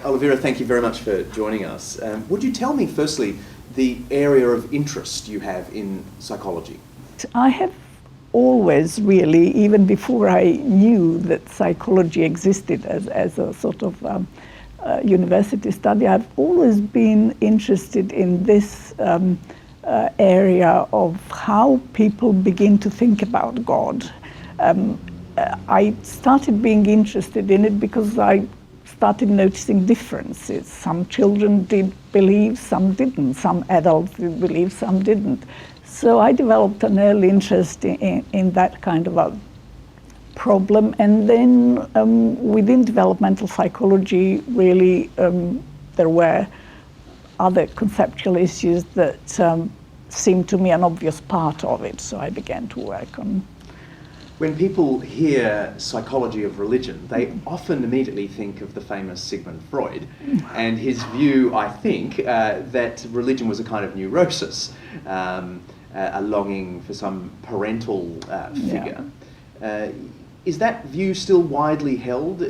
Olivera, thank you very much for joining us. Would you tell me, firstly, the area of interest you have in psychology? I have always really, even before I knew that psychology existed as a sort of university study, I've always been interested in this area of how people begin to think about God. I started being interested in it because I started noticing differences. Some children did believe, some didn't. Some adults did believe, some didn't. So I developed an early interest in that kind of a problem. And then within developmental psychology, really, there were other conceptual issues that seemed to me an obvious part of it. So I began to work on. When people hear psychology of religion, they often immediately think of the famous Sigmund Freud and his view, I think, that religion was a kind of neurosis, a longing for some parental figure. Yeah. Is that view still widely held?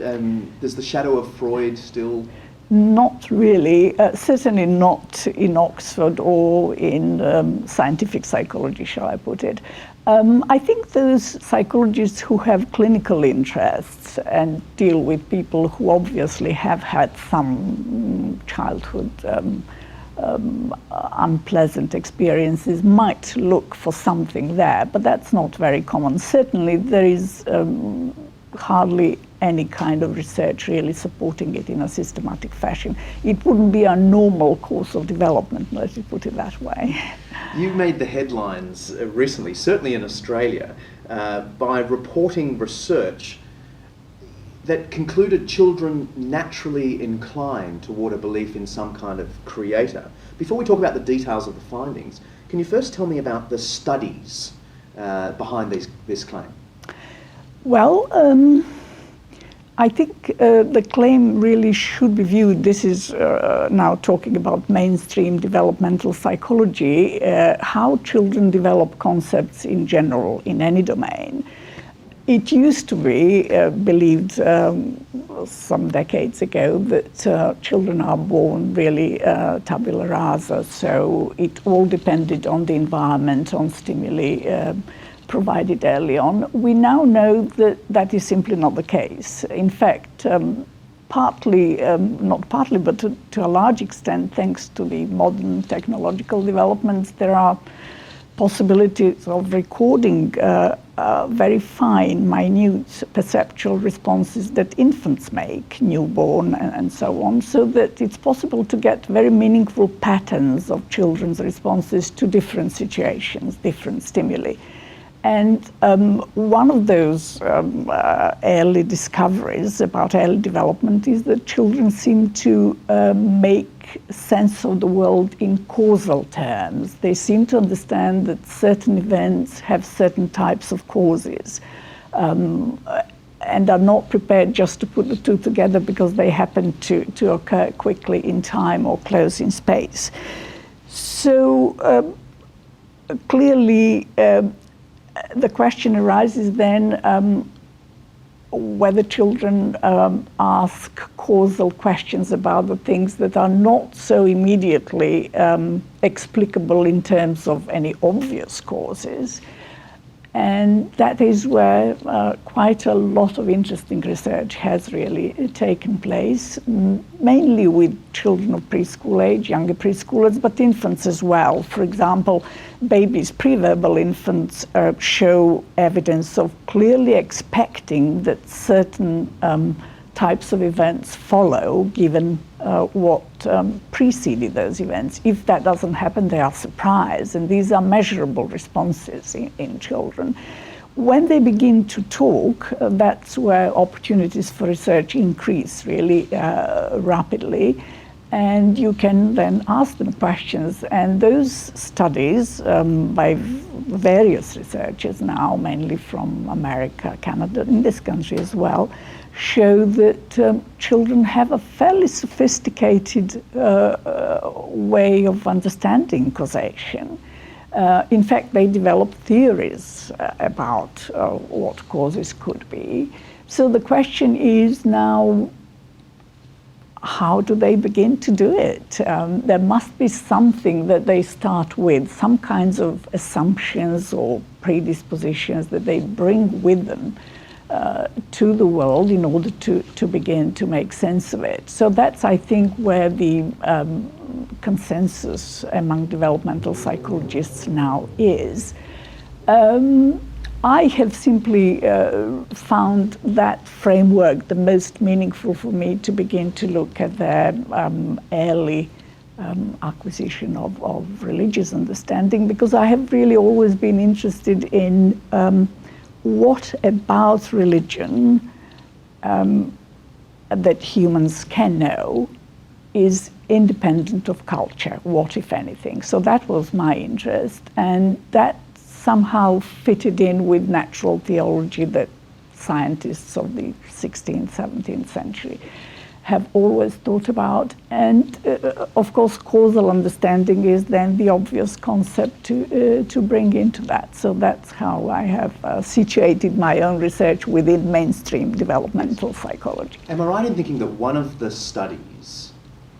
Does the shadow of Freud still... Not really, certainly not in Oxford or in scientific psychology, shall I put it. I think those psychologists who have clinical interests and deal with people who obviously have had some childhood unpleasant experiences might look for something there, but that's not very common. Certainly there is hardly any kind of research really supporting it in a systematic fashion. It wouldn't be a normal course of development, let's put it that way. You made the headlines recently, certainly in Australia, by reporting research that concluded children naturally inclined toward a belief in some kind of creator. Before we talk about the details of the findings, can you first tell me about the studies behind this claim? Well, I think the claim really should be viewed, this is now talking about mainstream developmental psychology, how children develop concepts in general in any domain. It used to be believed some decades ago that children are born really tabula rasa, so it all depended on the environment, on stimuli provided early on. We now know that that is simply not the case. In fact, partly, not partly, but to a large extent, thanks to the modern technological developments, there are possibilities of recording very fine, minute perceptual responses that infants make, newborn and so on, so that it's possible to get very meaningful patterns of children's responses to different situations, different stimuli. And one of those early discoveries about early development is that children seem to make sense of the world in causal terms. They seem to understand that certain events have certain types of causes and are not prepared just to put the two together because they happen to occur quickly in time or close in space. So clearly, the question arises then whether children ask causal questions about the things that are not so immediately explicable in terms of any obvious causes. And that is where quite a lot of interesting research has really taken place, mainly with children of preschool age, younger preschoolers, but infants as well. For example, babies, preverbal infants show evidence of clearly expecting that certain types of events follow given what preceded those events. If that doesn't happen, they are surprised, and these are measurable responses in children. When they begin to talk, that's where opportunities for research increase really rapidly, and you can then ask them questions. And those studies by various researchers now, mainly from America, Canada, in this country as well, show that children have a fairly sophisticated way of understanding causation. In fact, they develop theories about what causes could be. So the question is now, how do they begin to do it? There must be something that they start with, some kinds of assumptions or predispositions that they bring with them to the world in order to begin to make sense of it. So that's, I think, where the consensus among developmental psychologists now is. I have simply found that framework the most meaningful for me to begin to look at their early acquisition of religious understanding, because I have really always been interested in what about religion that humans can know is independent of culture, what if anything. So that was my interest, and that somehow fitted in with natural theology that scientists of the 16th, 17th century have always thought about. And of course, causal understanding is then the obvious concept to bring into that. So that's how I have situated my own research within mainstream developmental psychology. Am I right in thinking that one of the studies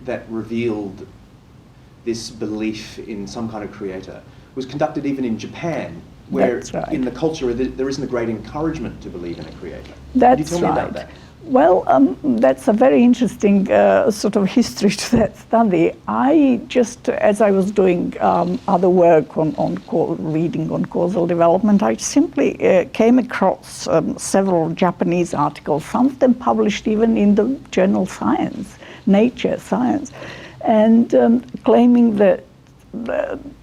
that revealed this belief in some kind of creator was conducted even in Japan, where right. in the culture there isn't a great encouragement to believe in a creator? That's Could you tell me right. about that? Well, that's a very interesting sort of history to that study. I just, as I was doing other work on reading on causal development, I simply came across several Japanese articles, some of them published even in the journal Science, Nature, Science, and claiming that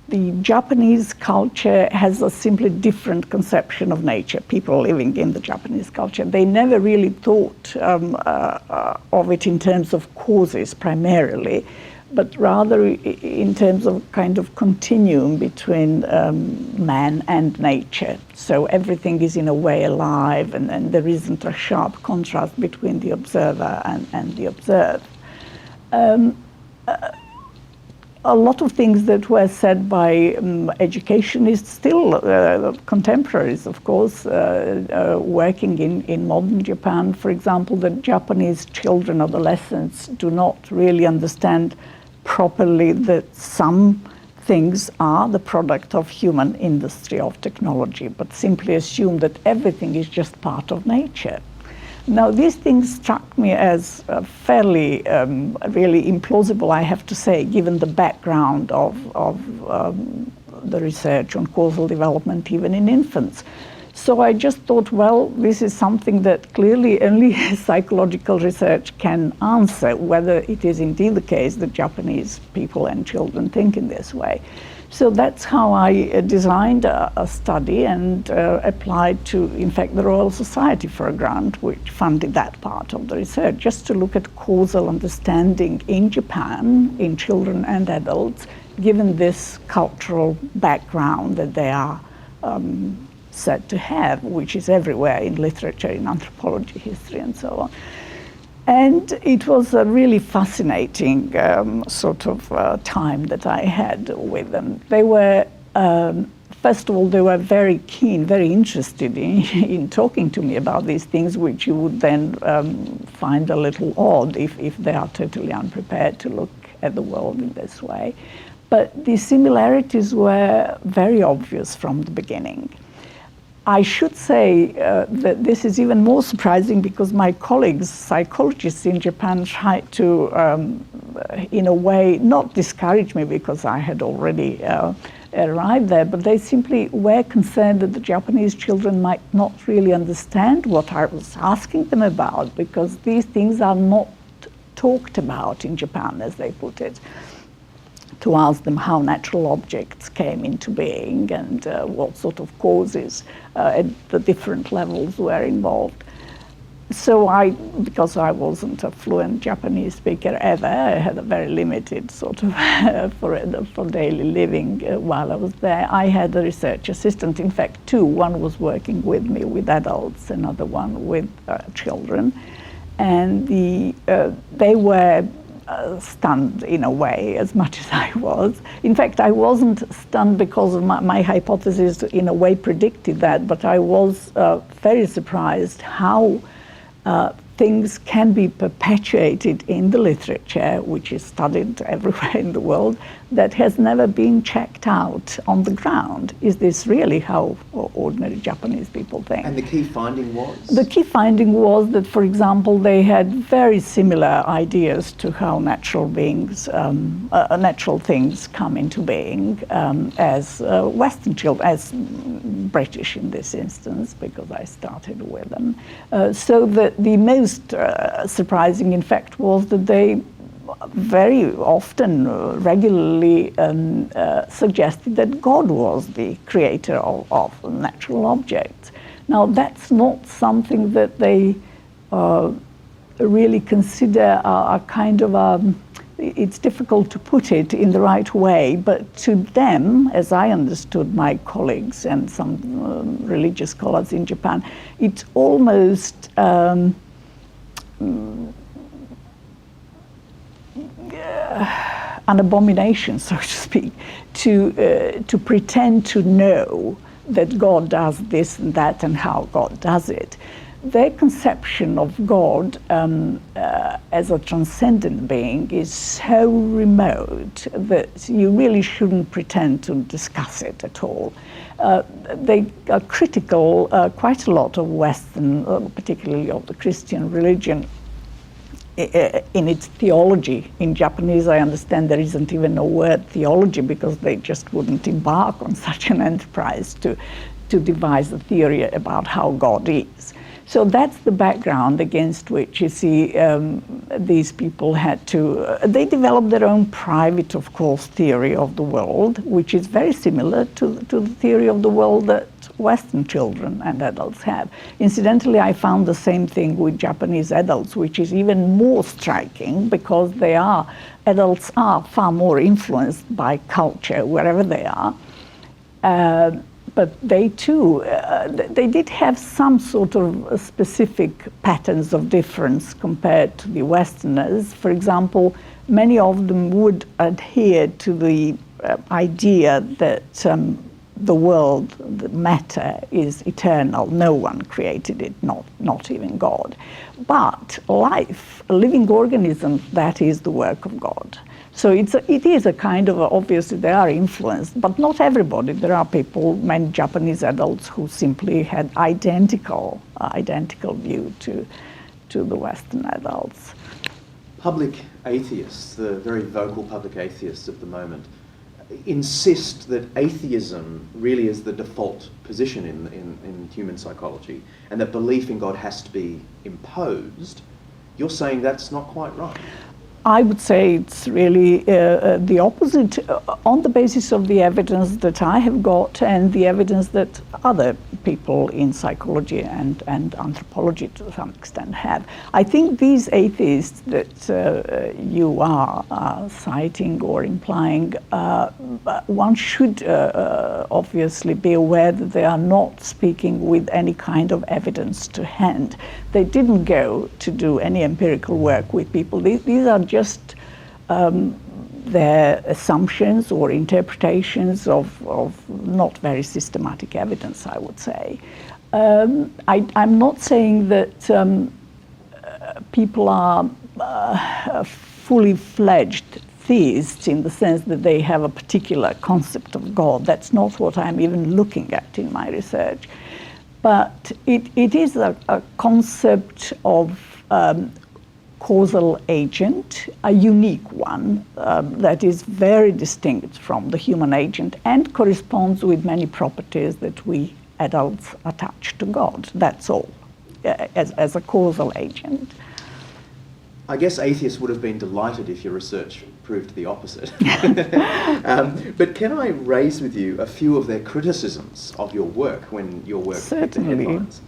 the Japanese culture has a simply different conception of nature. People living in the Japanese culture, they never really thought of it in terms of causes primarily, but rather in terms of kind of continuum between man and nature. So everything is in a way alive, and there isn't a sharp contrast between the observer and the observed. A lot of things that were said by educationists, still contemporaries, of course, working in modern Japan. For example, that Japanese children, adolescents, do not really understand properly that some things are the product of human industry, of technology, but simply assume that everything is just part of nature. Now, these things struck me as fairly, really implausible, I have to say, given the background of the research on causal development, even in infants. So I just thought, well, this is something that clearly only psychological research can answer, whether it is indeed the case that Japanese people and children think in this way. So that's how I designed a study and applied to, in fact, the Royal Society for a grant, which funded that part of the research, just to look at causal understanding in Japan, in children and adults, given this cultural background that they are said to have, which is everywhere in literature, in anthropology, history, and so on. And it was a really fascinating sort of time that I had with them. They were, first of all, they were very keen, very interested in talking to me about these things, which you would then find a little odd if they are totally unprepared to look at the world in this way. But the similarities were very obvious from the beginning. I should say that this is even more surprising because my colleagues, psychologists in Japan, tried to, in a way, not discourage me because I had already arrived there, but they simply were concerned that the Japanese children might not really understand what I was asking them about, because these things are not talked about in Japan, as they put it. To ask them how natural objects came into being and what sort of causes at the different levels were involved. So because I wasn't a fluent Japanese speaker ever, I had a very limited sort of for daily living while I was there. I had a research assistant, in fact two. One was working with me with adults, another one with children, and they were stunned in a way as much as I was. In fact, I wasn't stunned because of my hypothesis in a way predicted that, but I was very surprised how things can be perpetuated in the literature, which is studied everywhere in the world, that has never been checked out on the ground. Is this really how ordinary Japanese people think? And the key finding was? The key finding was that, for example, they had very similar ideas to how natural beings, natural things come into being as Western children, as British in this instance, because I started with them. So that the most surprising, in fact, was that they very often, regularly suggested that God was the creator of natural objects. Now, that's not something that they really consider a kind of it's difficult to put it in the right way, but to them, as I understood my colleagues and some religious scholars in Japan, it's almost an abomination, so to speak, to pretend to know that God does this and that and how God does it. Their conception of God as a transcendent being is so remote that you really shouldn't pretend to discuss it at all. They are critical quite a lot of Western, particularly of the Christian religion, in its theology. In Japanese, I understand there isn't even a word theology because they just wouldn't embark on such an enterprise to devise a theory about how God is. So that's the background against which, you see, these people had to, they developed their own private, of course, theory of the world, which is very similar to the theory of the world that Western children and adults have. Incidentally, I found the same thing with Japanese adults, which is even more striking because adults are far more influenced by culture wherever they are. But they too, they did have some sort of specific patterns of difference compared to the Westerners. For example, many of them would adhere to the idea that the world, the matter, is eternal. No one created it, not even God. But life, a living organism, that is the work of God. So it is a kind of, obviously they are influenced, but not everybody. There are people, many Japanese adults, who simply had identical view to the Western adults. Public atheists, the very vocal public atheists of the moment, insist that atheism really is the default position in human psychology, and that belief in God has to be imposed. You're saying that's not quite right. I would say it's really the opposite, on the basis of the evidence that I have got and the evidence that other people in psychology and anthropology to some extent have. I think these atheists that you are citing or implying, one should obviously be aware that they are not speaking with any kind of evidence to hand. They didn't go to do any empirical work with people. These are just their assumptions or interpretations of not very systematic evidence, I would say. I'm not saying that people are fully fledged theists in the sense that they have a particular concept of God. That's not what I'm even looking at in my research. But it is a concept of causal agent, a unique one that is very distinct from the human agent and corresponds with many properties that we adults attach to God. That's all, as a causal agent. I guess atheists would have been delighted if your research proved the opposite. But can I raise with you a few of their criticisms of your work when your work hit the headlines?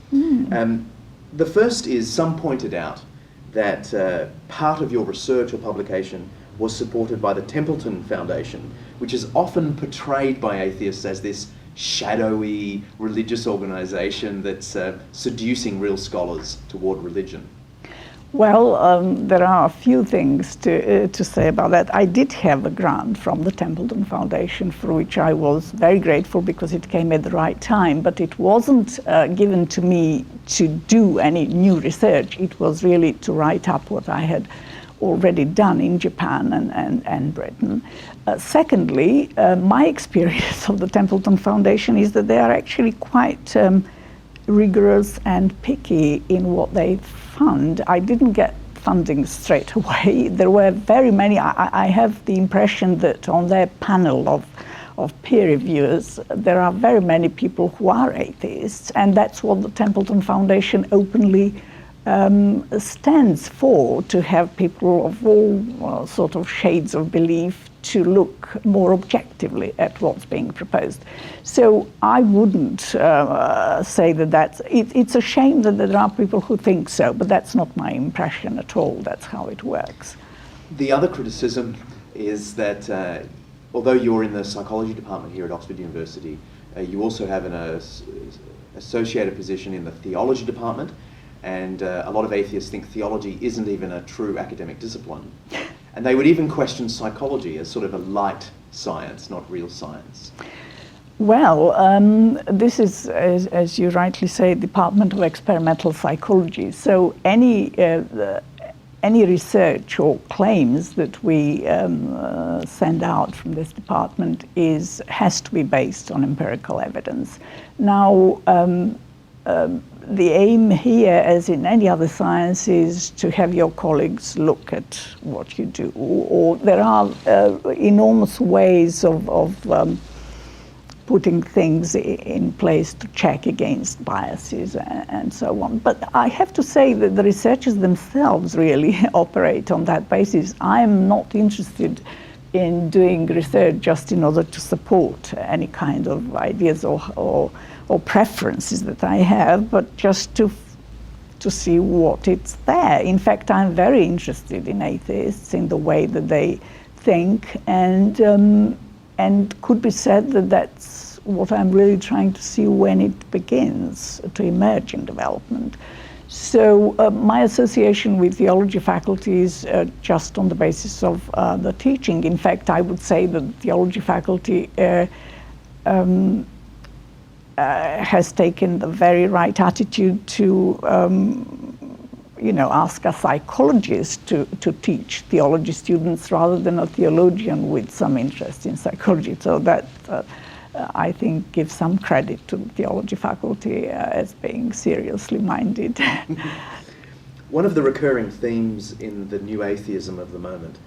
The first is, some pointed out that part of your research or publication was supported by the Templeton Foundation, which is often portrayed by atheists as this shadowy religious organization that's seducing real scholars toward religion. Well, there are a few things to say about that. I did have a grant from the Templeton Foundation, for which I was very grateful because it came at the right time, but it wasn't given to me to do any new research. It was really to write up what I had already done in Japan and Britain. Secondly, my experience of the Templeton Foundation is that they are actually quite rigorous and picky in what they fund. I didn't get funding straight away. There were very many. I have the impression that on their panel of peer reviewers, there are very many people who are atheists, and that's what the Templeton Foundation openly stands for, to have people of all sort of shades of belief to look more objectively at what's being proposed. So I wouldn't say that it's a shame that there are people who think so, but that's not my impression at all. That's how it works. The other criticism is that although you're in the psychology department here at Oxford University, you also have an associated position in the theology department, and a lot of atheists think theology isn't even a true academic discipline. And they would even question psychology as sort of a light science, not real science. Well, this is, as you rightly say, Department of Experimental Psychology. So any research or claims that we send out from this department has to be based on empirical evidence. Now, the aim here, as in any other science, is to have your colleagues look at what you do. Or there are enormous ways of putting things in place to check against biases and so on. But I have to say that the researchers themselves really operate on that basis. I am not interested in doing research just in order to support any kind of ideas or preferences that I have, but just to see what it's there. In fact, I'm very interested in atheists, in the way that they think, and could be said that that's what I'm really trying to see when it begins to emerge in development. So my association with theology faculty is just on the basis of the teaching. In fact, I would say that the theology faculty has taken the very right attitude to ask a psychologist to teach theology students rather than a theologian with some interest in psychology. So that I think gives some credit to the theology faculty as being seriously minded. One of the recurring themes in the new atheism of the moment,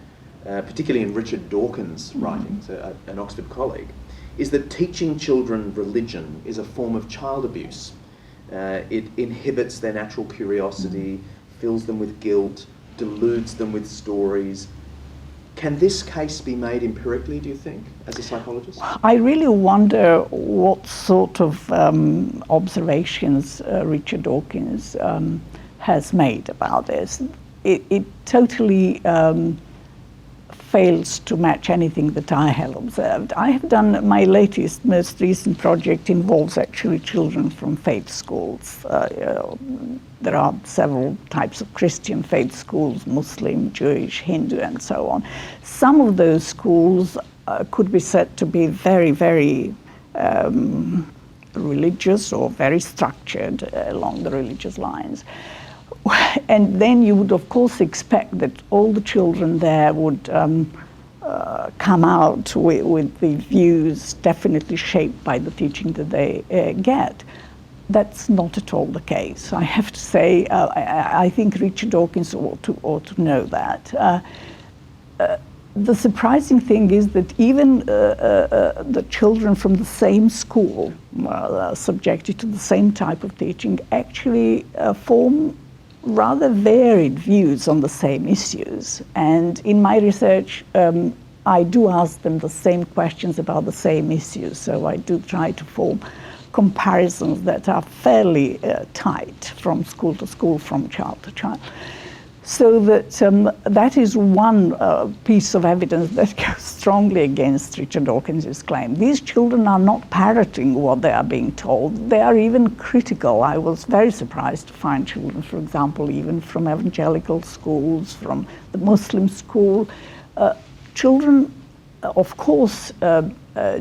particularly in Richard Dawkins' writings, an Oxford colleague, is that teaching children religion is a form of child abuse. It inhibits their natural curiosity, fills them with guilt, deludes them with stories. Can this case be made empirically, do you think, as a psychologist? I really wonder what sort of observations Richard Dawkins has made about this. It totally fails to match anything that I have observed. I have done, my most recent project involves actually children from faith schools. There are several types of Christian faith schools, Muslim, Jewish, Hindu, and so on. Some of those schools could be said to be very, very religious or very structured along the religious lines. And then you would, of course, expect that all the children there would come out with the views definitely shaped by the teaching that they get. That's not at all the case. I have to say, I think Richard Dawkins ought to know that. The surprising thing is that even the children from the same school, subjected to the same type of teaching, actually form rather varied views on the same issues. And in my research, I do ask them the same questions about the same issues. So I do try to form comparisons that are fairly tight from school to school, from child to child. So that is one piece of evidence that goes strongly against Richard Dawkins's claim. These children are not parroting what they are being told. They are even critical. I was very surprised to find children, for example, even from evangelical schools, from the Muslim school. Children, of course,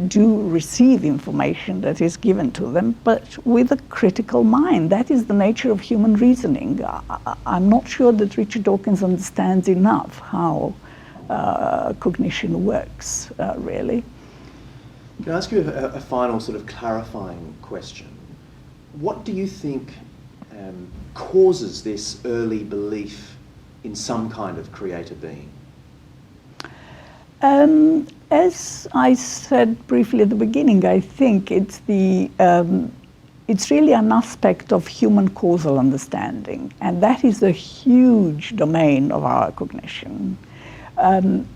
do receive information that is given to them, but with a critical mind. That is the nature of human reasoning. I'm not sure that Richard Dawkins understands enough how cognition works, really. Can I ask you a final sort of clarifying question? What do you think causes this early belief in some kind of creator being? As I said briefly at the beginning, I think it's really an aspect of human causal understanding, and that is a huge domain of our cognition.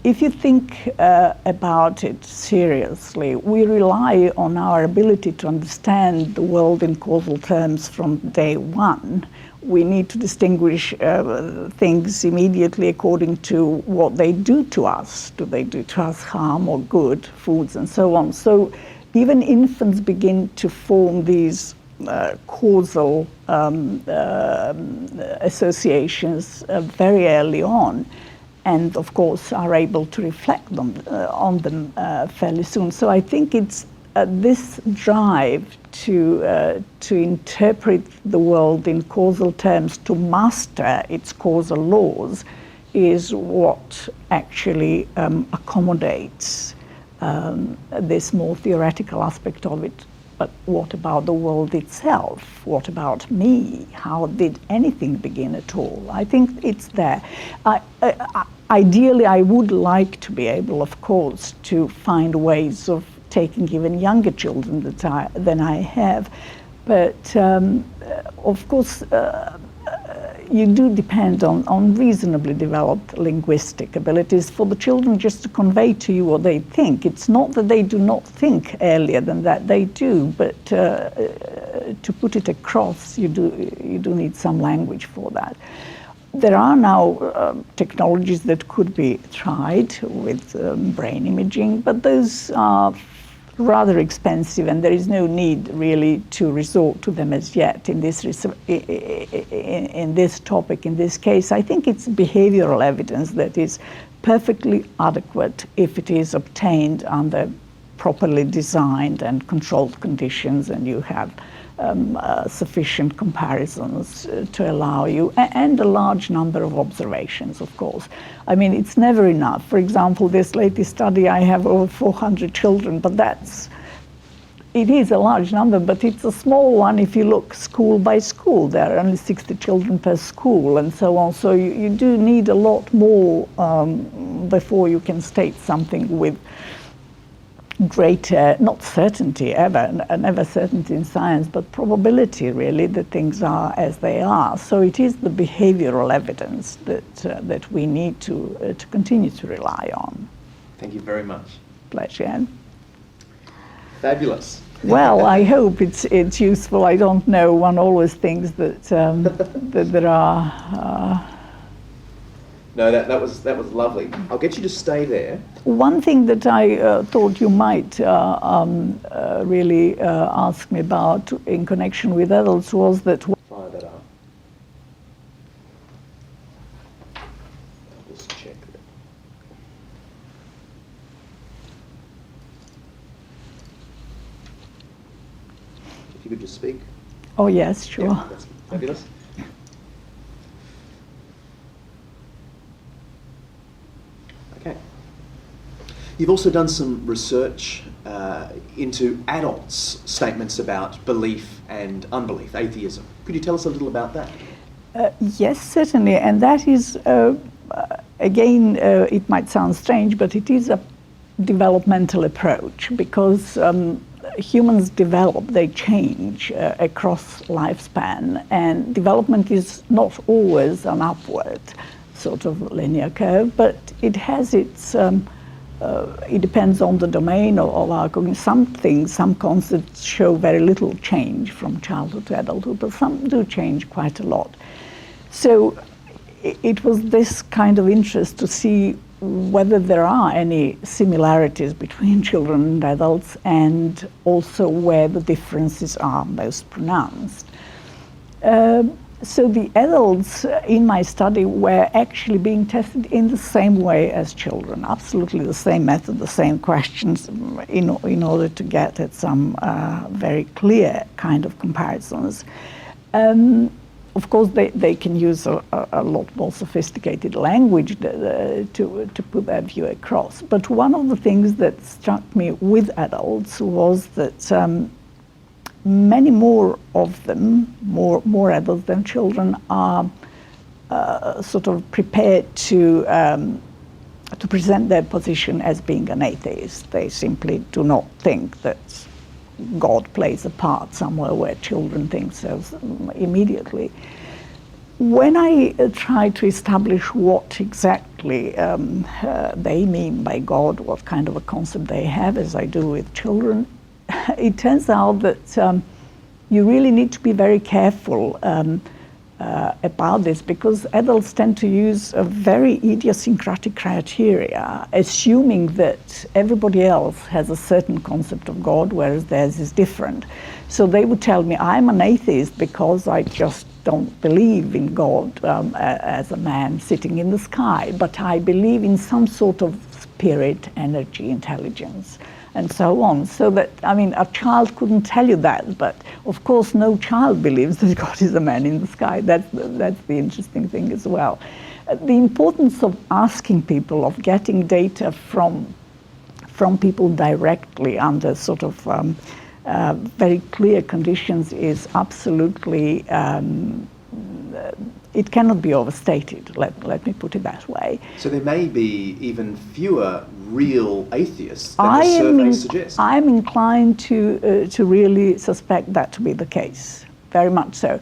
If you think about it seriously, we rely on our ability to understand the world in causal terms from day one. We need to distinguish things immediately according to what they do to us. Do they do to us harm or good, foods and so on. So even infants begin to form these causal associations very early on, and of course are able to reflect on them fairly soon. So I think it's this drive to interpret the world in causal terms, to master its causal laws, is what actually accommodates this more theoretical aspect of it. But what about the world itself? What about me? How did anything begin at all? I think it's there. Ideally, I would like to be able, of course, to find ways of taking even younger children than I have. But of course, you do depend on reasonably developed linguistic abilities for the children just to convey to you what they think. It's not that they do not think earlier than that, they do, but to put it across, you do need some language for that. There are now technologies that could be tried with brain imaging, but those are rather expensive, and there is no need really to resort to them as yet in this topic. In this case, I think it's behavioral evidence that is perfectly adequate if it is obtained under properly designed and controlled conditions, and you have sufficient comparisons to allow you, and a large number of observations, of course. I mean, it's never enough. For example, this latest study, I have over 400 children, but it is a large number, but it's a small one if you look school by school. There are only 60 children per school and so on. So you do need a lot more before you can state something with greater, not certainty ever, never certainty in science, but probability really that things are as they are. So it is the behavioral evidence that we need to continue to rely on. Thank you very much. Pleasure. Fabulous. Well, I hope it's useful. I don't know. One always thinks that that there are. No, that was lovely. I'll get you to stay there. One thing that I thought you might really ask me about in connection with adults was that. Fire that up. I'll just check that. If you could just speak. Oh yes, sure. Yeah, that's fabulous. Okay. You've also done some research into adults' statements about belief and unbelief, atheism. Could you tell us a little about that? Yes, certainly. And that is, again, it might sound strange, but it is a developmental approach, because humans develop, they change across lifespan, and development is not always an upward sort of linear curve, but it has its, it depends on the domain of our cognition. Some things, some concepts show very little change from childhood to adulthood, but some do change quite a lot. So it was this kind of interest to see whether there are any similarities between children and adults, and also where the differences are most pronounced. So the adults in my study were actually being tested in the same way as children, absolutely the same method, the same questions, in order to get at some very clear kind of comparisons. Of course, they can use a lot more sophisticated language to put that view across. But one of the things that struck me with adults was that many more of them, more adults than children, are sort of prepared to present their position as being an atheist. They simply do not think that God plays a part somewhere, where children think so immediately. When I try to establish what exactly they mean by God, what kind of a concept they have, as I do with children, it turns out that you really need to be very careful about this, because adults tend to use a very idiosyncratic criteria, assuming that everybody else has a certain concept of God, whereas theirs is different. So they would tell me, I'm an atheist because I just don't believe in God as a man sitting in the sky, but I believe in some sort of spirit, energy, intelligence, and so on. So that, I mean, a child couldn't tell you that, but of course no child believes that God is a man in the sky. That's the interesting thing as well. The importance of asking people, of getting data from people directly under sort of very clear conditions is absolutely, it cannot be overstated, let me put it that way. So there may be even fewer real atheists than the surveys suggest. I'm inclined to really suspect that to be the case, very much so.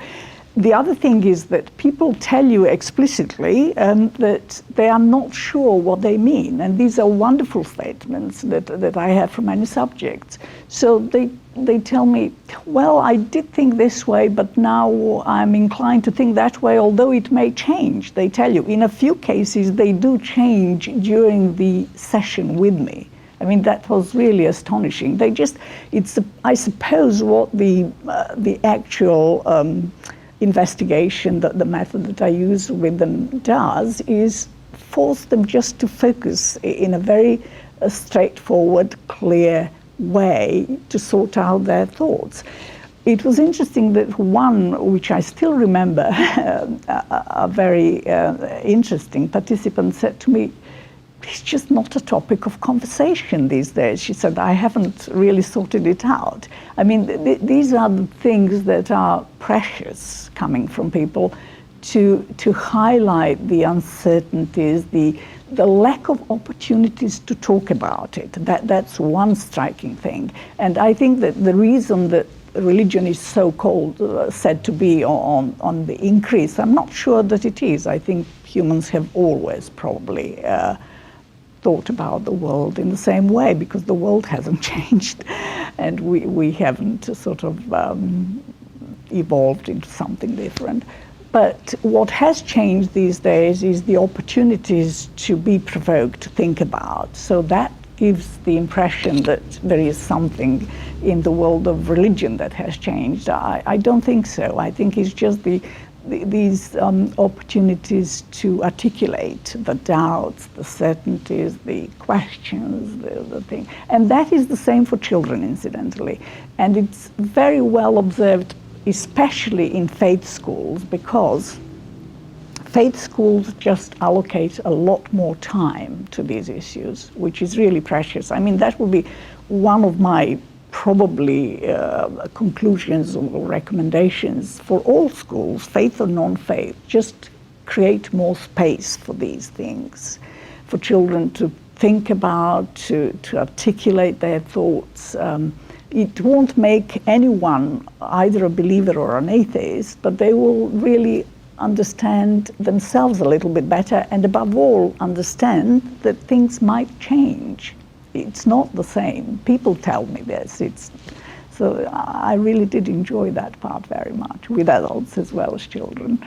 The other thing is that people tell you explicitly that they are not sure what they mean, and these are wonderful statements that I have from many subjects. So they tell me, well, I did think this way, but now I'm inclined to think that way, although it may change. They tell you, in a few cases, they do change during the session with me. I mean, that was really astonishing. I suppose what the actual investigation, that the method that I use with them does, is force them just to focus in a very straightforward, clear way to sort out their thoughts. It was interesting that one, which I still remember, a very interesting participant said to me, it's just not a topic of conversation these days. She said, I haven't really sorted it out. I mean, these are the things that are precious coming from people, to highlight the uncertainties, the lack of opportunities to talk about it. That's one striking thing. And I think that the reason that religion is so-called said to be on the increase, I'm not sure that it is. I think humans have always probably thought about the world in the same way, because the world hasn't changed and we haven't sort of evolved into something different. But what has changed these days is the opportunities to be provoked, to think about. So that gives the impression that there is something in the world of religion that has changed. I don't think so. I think it's just these opportunities to articulate the doubts, the certainties, the questions, the thing. And that is the same for children, incidentally. And it's very well observed, especially in faith schools, because faith schools just allocate a lot more time to these issues, which is really precious. I mean, that would be one of my probably conclusions or recommendations for all schools, faith or non-faith. Just create more space for these things, for children to think about, to articulate their thoughts. It won't make anyone either a believer or an atheist, but they will really understand themselves a little bit better, and above all, understand that things might change. It's not the same. People tell me this. So I really did enjoy that part very much, with adults as well as children.